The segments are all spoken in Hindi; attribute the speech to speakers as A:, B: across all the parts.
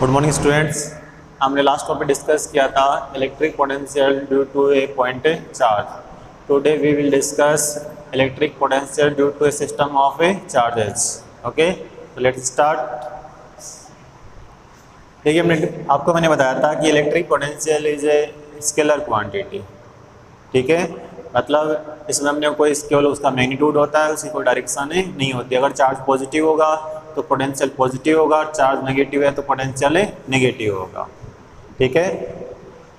A: Good morning students. हमने लास्ट टॉपिक डिस्कस किया था electric potential due to a point charge. Today we will discuss electric potential due to a system of a charges. Okay, तो लेट्स स्टार्ट। देखिए, आपको मैंने बताया था कि electric potential is a scalar quantity. ठीक है, मतलब इसमें हमने कोई केवल उसका मैग्नीट्यूड होता है, उसकी कोई डायरेक्शन नहीं होती। अगर चार्ज पॉजिटिव होगा तो पोटेंशियल पॉजिटिव होगा, चार्ज नेगेटिव है तो पोटेंशियल नेगेटिव होगा। ठीक है,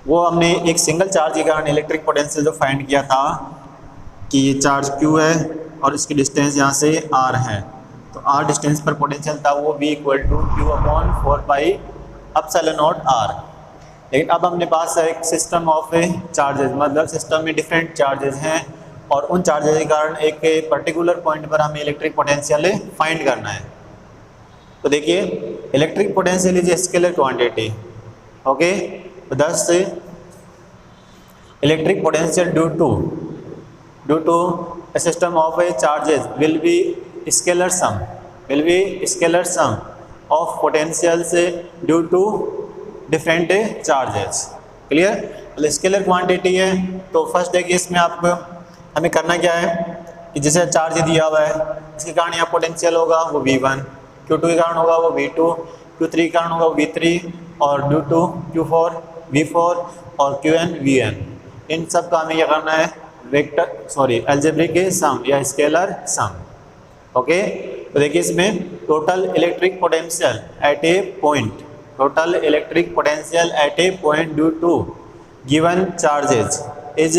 A: वो हमने एक सिंगल चार्ज के कारण इलेक्ट्रिक पोटेंशियल जो फाइंड किया था कि ये चार्ज Q है और इसकी डिस्टेंस यहाँ से R है, तो R डिस्टेंस पर पोटेंशियल था वो V इक्वल टू Q/4πε0R। लेकिन अब हमने पास है एक सिस्टम ऑफ चार्जेस, मतलब सिस्टम में डिफरेंट चार्जेस हैं और उन चार्जेस के कारण एक पर्टिकुलर पॉइंट पर हमें इलेक्ट्रिक पोटेंशियल फाइंड करना है। तो देखिए, electric potential is a scalar quantity. Okay, this electric potential due to a system of a charges will be scalar sum of potentials due to different charges। Clear? Scalar quantity है तो फर्स्ट देखिए, इसमें आप हमें करना क्या है कि जैसे चार्ज दिया हुआ है, इसके कारण यहाँ पोटेंशियल होगा वो V1, Q2 के कारण होगा वो V2, Q3 के कारण होगा V3 और ड्यू टू Q4 V4 और Qn Vn। इन सब का हमें क्या करना है, अलजेब्रिक सम या स्केलर सम। ओके, तो देखिए इसमें total electric potential at a point due to given charges is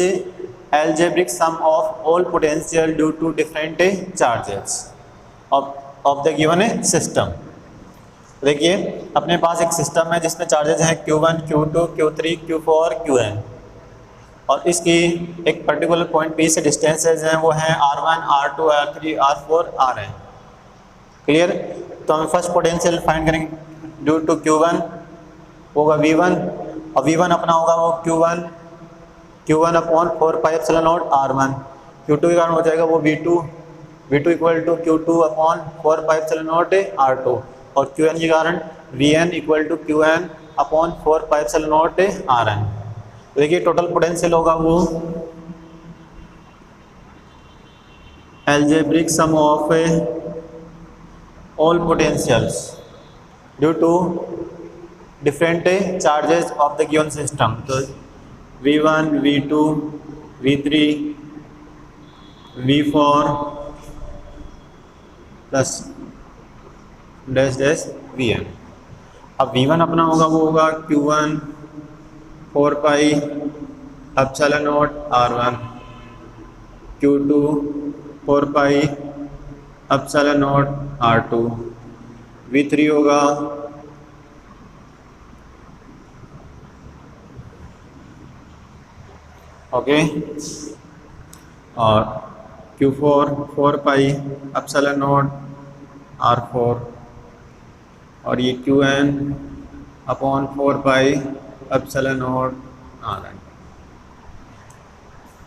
A: algebraic sum of all potential due to different charges of the given system। देखिए, अपने पास एक सिस्टम है जिसमें चार्जेस हैं Q1 Q2 Q3 Q4 Qn और इसकी एक पर्टिकुलर पॉइंट P से डिस्टेंसेज हैं वो हैं R1 R2 R3 R4 Rn। Clear? तो हम फर्स्ट पोटेंशियल फाइंड करेंगे ड्यू टू Q1 होगा V1 और V1 अपना होगा वो Q1/4πε0 R1। Q2 के कारण हो जाएगा वो V2 equal to Q2/4πε0 R2 और Qn के कारण Vn equal to Qn/4πε0 Rn। देखिए टोटल पोटेंशियल होगा वो algebraic sum of all potentials due to different charges of the given system। तो V1 V2 V3 V4 plus dash Vn। अब V1 अपना होगा वो होगा Q1 4πε0 R1, Q2 4πε0 R2, V3 होगा ओके और Q4 4πε0 R4 और ये Qn/4πε0 Rn।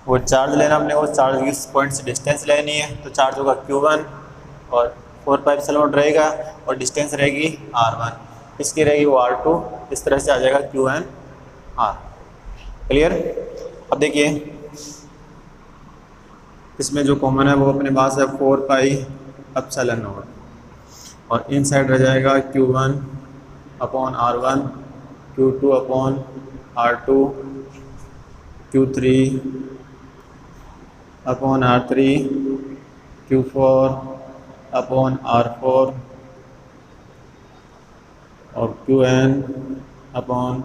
A: वो चार्ज लेना हमने, वो चार्ज इस पॉइंट से डिस्टेंस लेनी है, तो चार्ज होगा Q1 और 4πε0 रहेगा और डिस्टेंस रहेगी R1, इसकी रहेगी वो R2, इस तरह से आ जाएगा Qn R। क्लियर? अब देखिए इसमें जो कॉमन है वो अपने पास है 4πε0 और इन साइड रह जाएगा Q1/R1 Q2/R2 Q3/R3 Q4/R4 और Qn/Rn।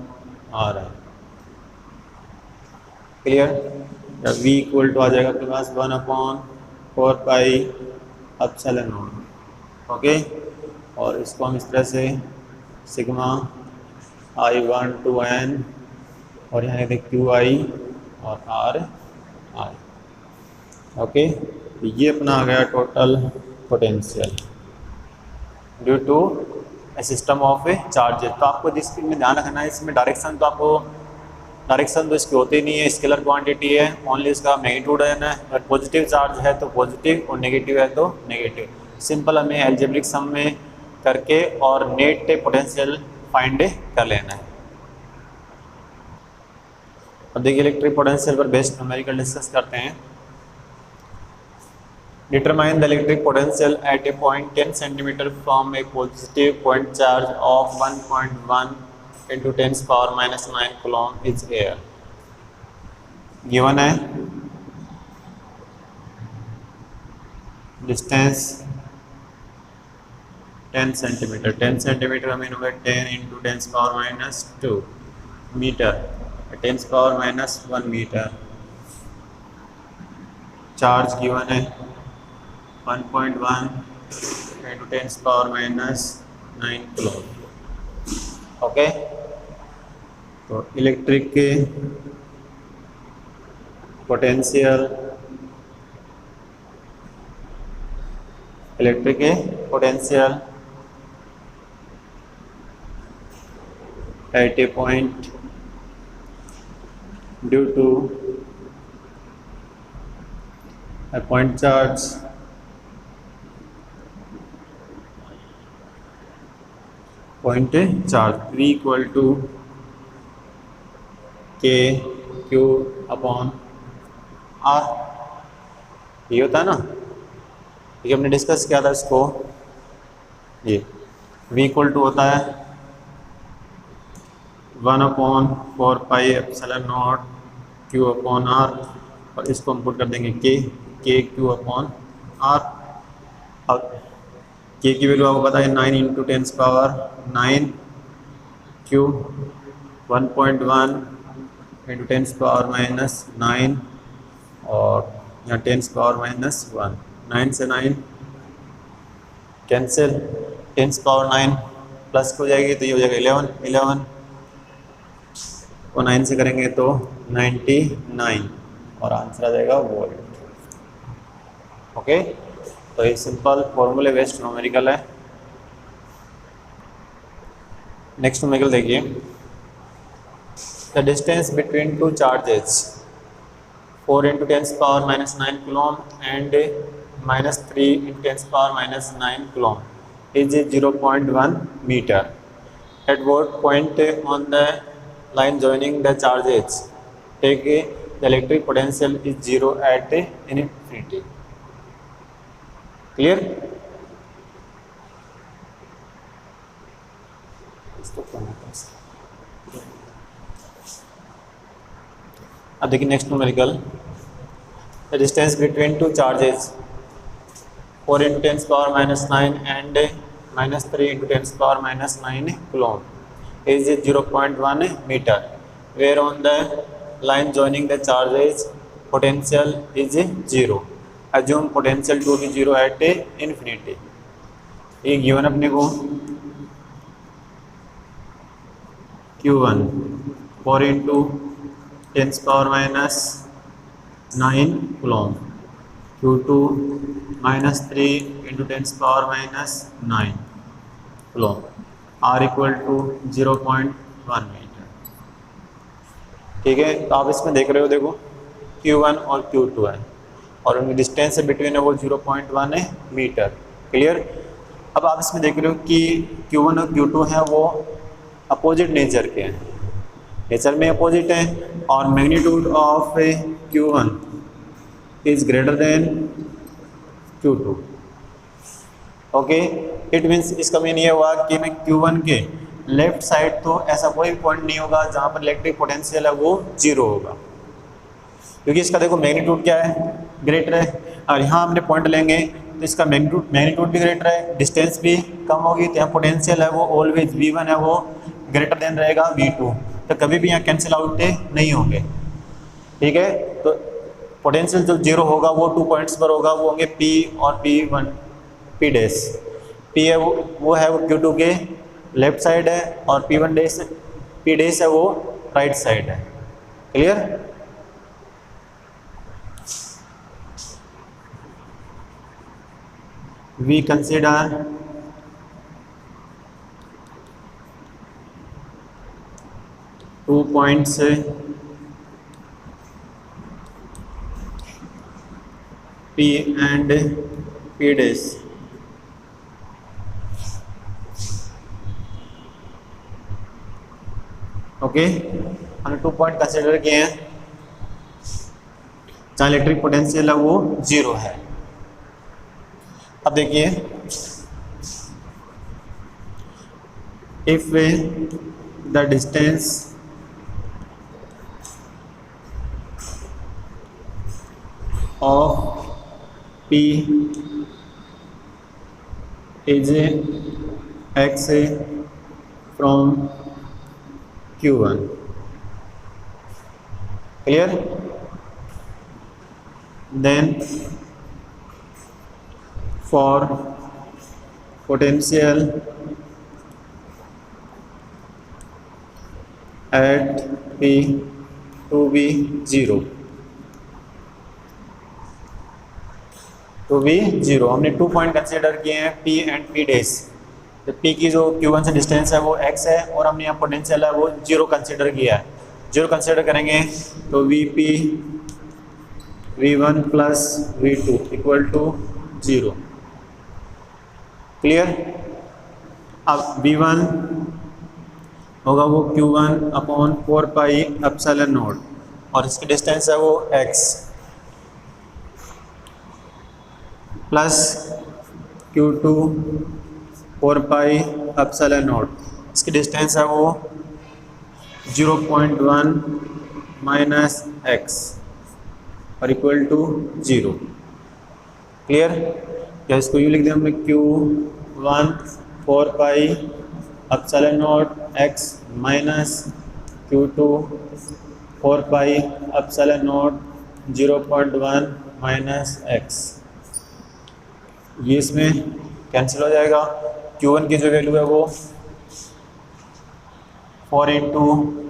A: क्लियर? या V इक्वल टू आ जाएगा आपके पास 1/4πε0। ओके, और इसको हम इस तरह से सिग्मा I1 to N और यहाँ लिखते QI और RI। ओके, तो ये अपना आ गया total potential due to a system of a charges. तो आपको जिस चीज़ में ध्यान रखना है, इसमें डायरेक्शन तो इसकी होती नहीं है, स्केलर क्वांटिटी है, ओनली इसका मैग्नीट्यूड है ना। अगर पॉजिटिव चार्ज है तो पॉजिटिव और नेगेटिव है तो नेगेटिव। सिंपल हमें अलजेब्रिक सम में करके और नेट पोटेंशियल फाइंड कर लेना है। अब देखिए इलेक्ट्रिक पोटेंशियल पर बेस्ड न्यूमेरिकल डिस्कस करते हैं। Determine the electric potential at a point 10 centimetre from a positive point charge of 1.1 into 10 power minus 9 coulomb is air। Given है डिस्टेंस 10 सेंटीमीटर, 10 सेंटीमीटर मीन होगा 10 into 10 power minus 2 metre, 10 power minus 1 metre. Charge given है 1.1 into 10 power minus 9 coulomb। Okay, तो इलेक्ट्रिक के potential at a point due to a point charge V equal to K Q upon R। ये होता है ना, ये हमने डिस्कस किया था इसको। ये V इक्वल टू होता है 1/4 पाई epsilon not Q upon R, और इसको हम पुट कर देंगे K Q अपॉन R। अब K की वैल्यू आपको पता है 9 into 10 power 9, Q 1.1 into 10 power minus 9, और यहाँ 10 पावर माइनस 1, 9 से 9 कैंसिल, 10 पावर 9 प्लस हो जाएगी तो ये हो जाएगा 11 को 9 से करेंगे तो 99, और आंसर आ जाएगा वोल्ट। ओके, तो ये सिंपल फॉर्मूले बेस्ड न्यूमेरिकल है। नेक्स्ट न्यूमेरिकल देखिए, the distance between two charges 4 into 10 power minus 9 coulomb and minus 3 into 10 power minus 9 coulomb is 0.1 meter। At what point on the line joining the charges take the electric potential is 0 at infinity। Clear? अब देखिए next numerical, the distance between two charges 4 into 10 power minus 9 and minus 3 into 10 power minus 9 coulomb is 0.1 meter, where on the line joining the charges potential is 0। Assume potential to be 0 at infinity। ये गिवन अपने को Q1 4 into 10 power minus 9 coulomb, Q2 minus 3 into 10 power minus 9 coulomb, R equal to 0.1 metre. ठीक है, तो आप इसमें देख रहे हो, देखो Q1 और Q2 है और उनकी डिस्टेंस बिटवीन है वो 0.1 है मीटर। क्लियर? अब आप इसमें देख रहे हो कि Q1 और Q2 हैं वो अपोजिट नेचर के हैं, नेचर में अपोजिट हैं, और magnitude of Q1 is greater than Q2। Okay, it means इसका मीन ये हुआ कि मैं Q1 के लेफ्ट साइड तो ऐसा कोई पॉइंट नहीं होगा जहाँ पर इलेक्ट्रिक पोटेंशियल है वो 0 होगा, क्योंकि इसका देखो मैग्नीट्यूड क्या है, ग्रेटर है, और यहाँ हमने पॉइंट लेंगे तो इसका मैग्नीट्यूड भी ग्रेटर है, डिस्टेंस भी कम होगी, तो यहाँ पोटेंशियल है वो ऑलवेज V1 है वो ग्रेटर देन रहेगा V2, तो कभी भी यहाँ कैंसिल आउट नहीं होंगे। ठीक है, तो पोटेंशियल जो 0 होगा वो 2 पॉइंट्स पर होगा, वो होंगे P और P1 P डैश। P है वो है वो Q2 के लेफ्ट साइड है, और P1 डैश P डैश है वो राइट साइड है। Clear? We consider two points P and P dash okay, हमने 2 पॉइंट कंसिडर किए हैं जहाँ इलेक्ट्रिक पोटेंशियल है वो 0 है। अब देखिए, if the distance of P is x from Q1, clear? Then for potential at P to be 0, हमने 2 पॉइंट कंसिडर किए हैं P एंड P डैश। तो P की जो Q1 से डिस्टेंस है वो x है और हमने यहाँ पोटेंशियल है वो 0 कंसिडर किया है। 0 कंसिडर करेंगे तो Vp V1 plus V2 equal to 0, clear? अब V1 होगा वो Q1 upon 4 pi epsilon naught और इसकी डिस्टेंस है वो x plus Q2 4 pi epsilon not, इसकी डिस्टेंस है वो 0.1 माइनस x और इक्वल टू 0, क्लियर? या इसको यूँ लिख दें हमने Q1 4 pi epsilon not x minus Q2 4 pi epsilon not 0.1 minus x। ये इसमें कैंसिल हो जाएगा। Q1 की जो वैल्यू है वो 4 into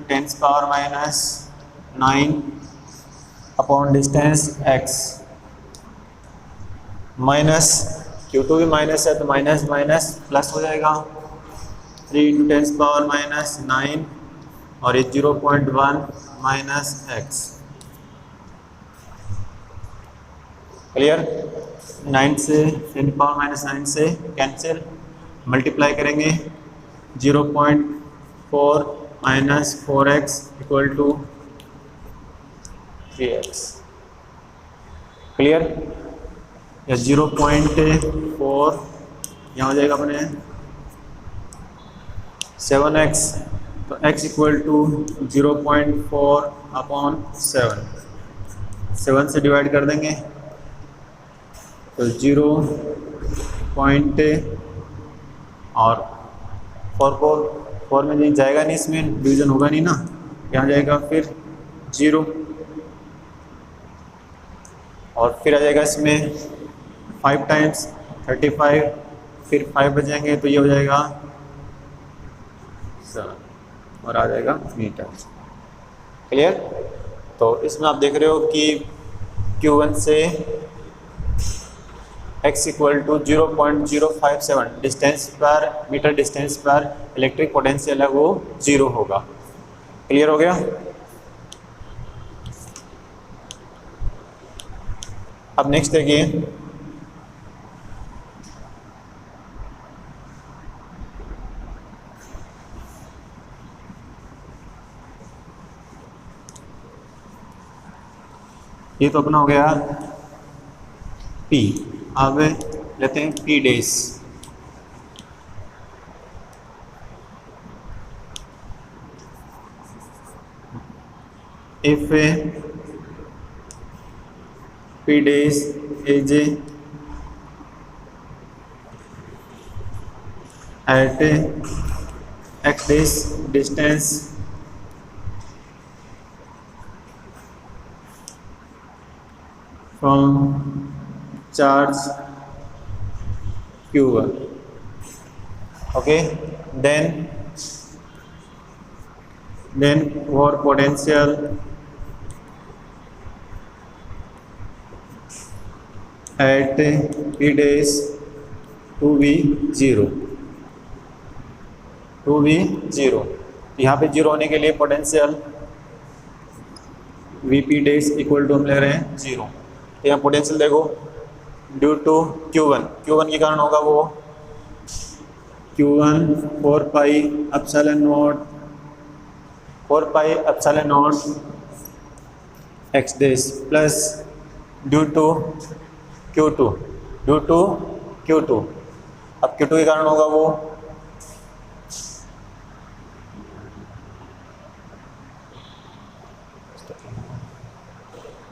A: 10 power minus 9 upon distance x minus Q2 भी माइनस है तो माइनस माइनस प्लस हो जाएगा 3 इंटू 10 पावर माइनस 9 और ये 0.1 माइनस x, क्लियर? 9 से 10 पावर माइनस 9 से कैंसिल, मल्टीप्लाई करेंगे 0.4 minus 4x equal to 3x, clear? या 0.4 यहाँ हो जाएगा अपने 7x, तो x इक्वल टू 0.4 अपॉन 7 से डिवाइड कर देंगे तो 0 पॉइंट और 4 में नहीं जाएगा, नहीं इसमें डिवीजन होगा नहीं ना, यहाँ जाएगा फिर 0 और फिर आ जाएगा इसमें 5 टाइम्स 35, फिर 5 बचेंगे तो ये हो जाएगा 7 और आ जाएगा मीटर, क्लियर? तो इसमें आप देख रहे हो कि Q1 से x इक्वल टू 0.057 डिस्टेंस पर मीटर डिस्टेंस पर इलेक्ट्रिक पोटेंशियल है वो 0 होगा, क्लियर हो गया? अब नेक्स्ट देखिए, ये तो अपना हो गया P। अब लेते हैं P dash. If P dash is at x dash distance from charge Q1, okay, then for potential at P dash to be 0, यहाँ पे 0 होने के लिए potential Vp dash equal to हम ले रहे हैं 0। तो यहाँ पोटेंशियल देखो ड्यू टू Q1 के कारण होगा वो Q1 4 pi epsilon naught 4 pi epsilon naught x dash plus due to Q2 due to Q2। अब Q2 के कारण होगा वो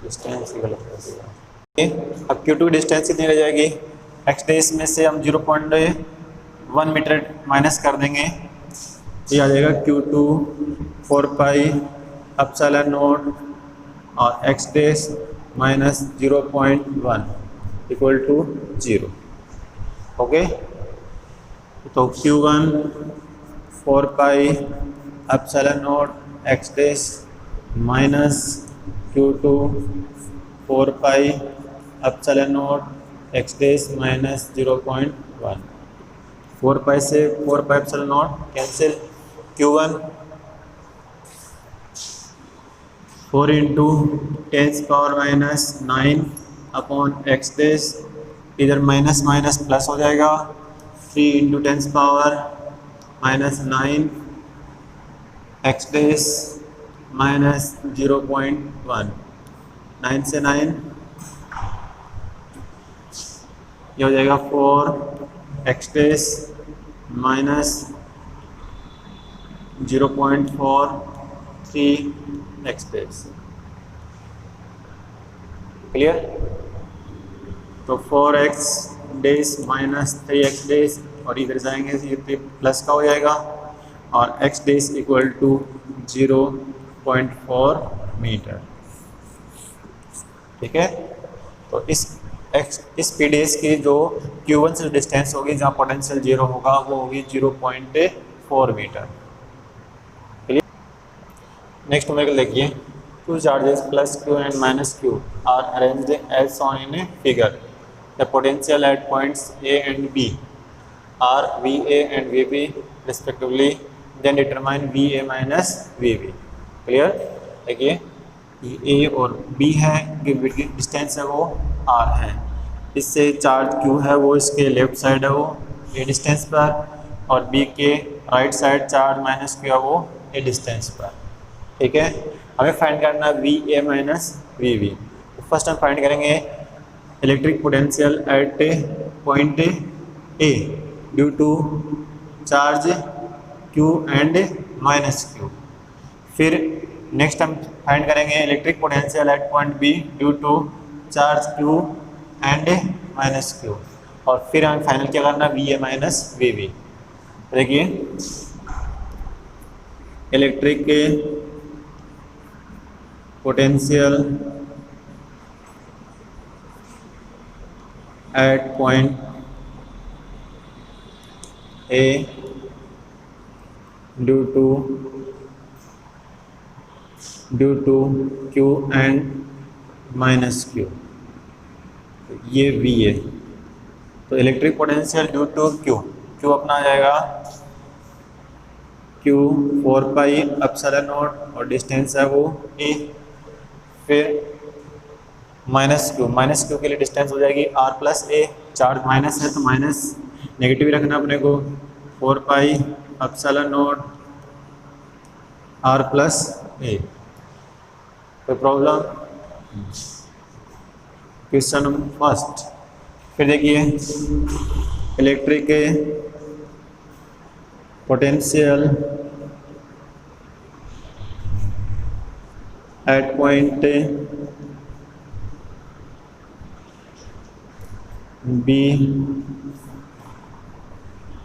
A: डिस्टेंस ही गलत कर दिया। अब Q2 की डिस्टेंस कितनी रह जाएगी, एक्स डेस में से हम 0.1 मीटर माइनस कर देंगे, ये आ जाएगा Q2 4 पाई एप्सिलॉन नॉट और एक्स डेस माइनस 0.1 इक्वल टू 0। ओके, तो Q1 4 pi epsilon naught x डेस minus Q2 4 pi epsilon naught x डेस माइनस 0.1। 4 पाई से 4 pi epsilon naught cancel, Q1 4 into 10 power minus 9 upon x डेस, इधर माइनस माइनस प्लस हो जाएगा, 3 इंटू 10 पावर माइनस 9 एक्स डेस माइनस 0.1, 9 से 9 ये हो जाएगा 4 एक्स डेस माइनस 0.43 एक्स डेस। क्लियर? तो 4x डेस माइनस 3x डेस और इधर जाएंगे ये प्लस का हो जाएगा और x dash equal to 0.4 metre. ठीक है, तो इस पी डेस की जो Q1 से डिस्टेंस होगी जहाँ पोटेंशियल 0 होगा वो होगी 0.4 मीटर। क्लियर? नेक्स्ट मेरे देखिए, two charges plus Q and minus Q are arranged as shown in a figure. The potential at points A and B are VA and VB respectively. Then determine VA minus VB. Clear? देखिए A और B है, इनकी डिस्टेंस है वो R है, इससे चार्ज Q है वो इसके लेफ्ट साइड है वो A डिस्टेंस पर, और B के right side charge minus Q है वो A डिस्टेंस पर। ठीक है, हमें फाइंड करना है VA माइनस VB। तो फर्स्ट हम फाइंड करेंगे electric potential at point A due to charge Q and minus Q। फिर नेक्स्ट हम फाइंड करेंगे electric potential at point B due to charge Q and minus Q, और फिर हमें फाइनल क्या करना है VA माइनस VB। देखिए electric potential at point A due to Q and minus Q, ये V है। तो electric potential due to Q अपना आ जाएगा Q 4 पाई एप्सिलॉन नॉट और डिस्टेंस है वो A, फिर माइनस Q के लिए डिस्टेंस हो जाएगी R प्लस A, चार्ज माइनस है तो माइनस नेगेटिव रखना अपने को, 4 pi epsilon naught R plus A। कोई प्रॉब्लम? Question first. फिर देखिए electric potential at point B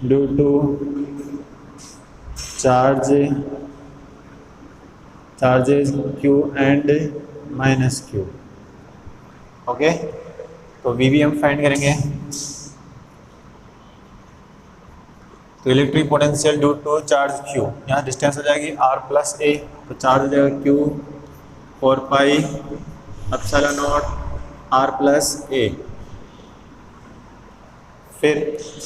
A: due to charges Q and minus Q। Okay, तो VB हम फाइंड करेंगे। तो electric potential due to charge Q, यहाँ डिस्टेंस हो जाएगी R प्लस A, तो चार्ज हो जाएगा Q 4 pi epsilon naught R plus A। फिर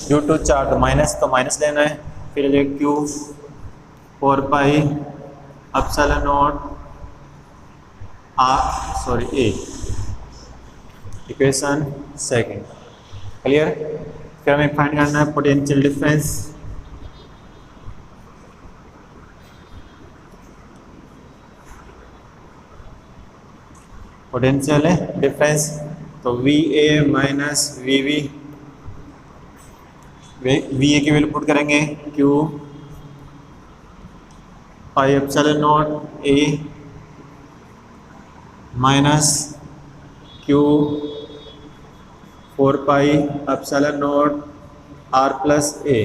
A: ड्यू टू चार्ज माइनस, तो माइनस लेना है, फिर Q 4 pi epsilon naught A। Equation second. Clear? फिर हमें फाइंड करना है पोटेंशियल डिफरेंस। पोटेंशियल डिफरेंस, तो V A minus V V, V A की वैल्यू पुट करेंगे Q pi epsilon naught A minus Q 4 pi epsilon naught R plus A,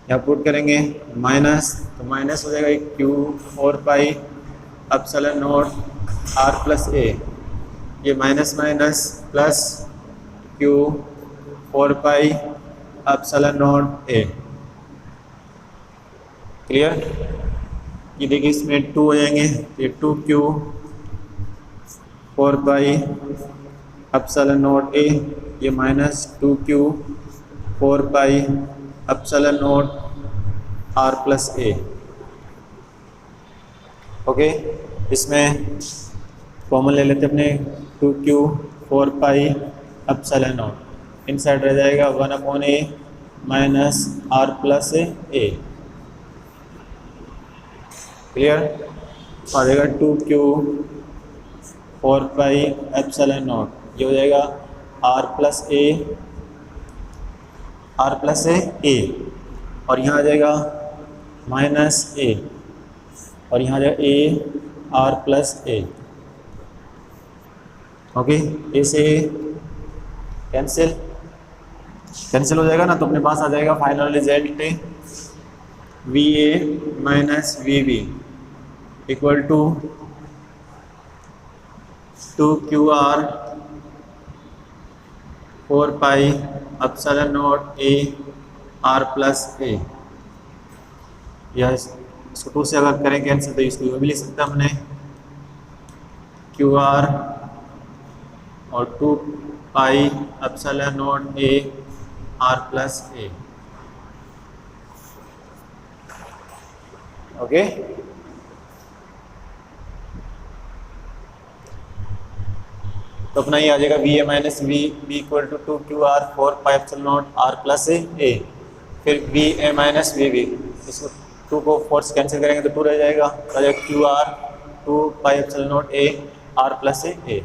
A: यहाँ पुट करेंगे माइनस, तो माइनस हो जाएगा Q 4 pi epsilon naught R plus ए, ये minus minus plus Q 4 pi epsilon naught ए। क्लियर? ये देखिए इसमें 2 हो जाएंगे, ये 2Q 4 pi epsilon naught A, ये minus 2Q 4 pi epsilon naught R plus A. Okay, इसमें कॉमन ले लेते अपने 2Q 4 pi epsilon naught, inside रह जाएगा 1/a minus R plus A. Clear? आ जाएगा 2Q 4 पाई एप्सिलॉन नॉट, ये हो जाएगा आर प्लस ए और यहाँ आ जाएगा माइनस ए और यहाँ आ जाएगा A R plus A. Okay, A से कैंसिल हो जाएगा ना, तो अपने पास आ जाएगा final result V A minus V B equal to 2QR 4 pi epsilon naught A R plus A. या इसको 2 से अगर करें कैंसिल तो इसको भी लिख सकते हैं हमने QR और 2 pi epsilon naught A R plus A. Okay, तो अपना ये आ जाएगा V A minus V B equal to 2QR 4 pi epsilon naught R plus A, फिर V A minus V B, इसको 2 को 4 से कैंसिल करेंगे तो 2 रह जाएगा, तो आ जाएगा QR 2 pi epsilon naught A R plus A.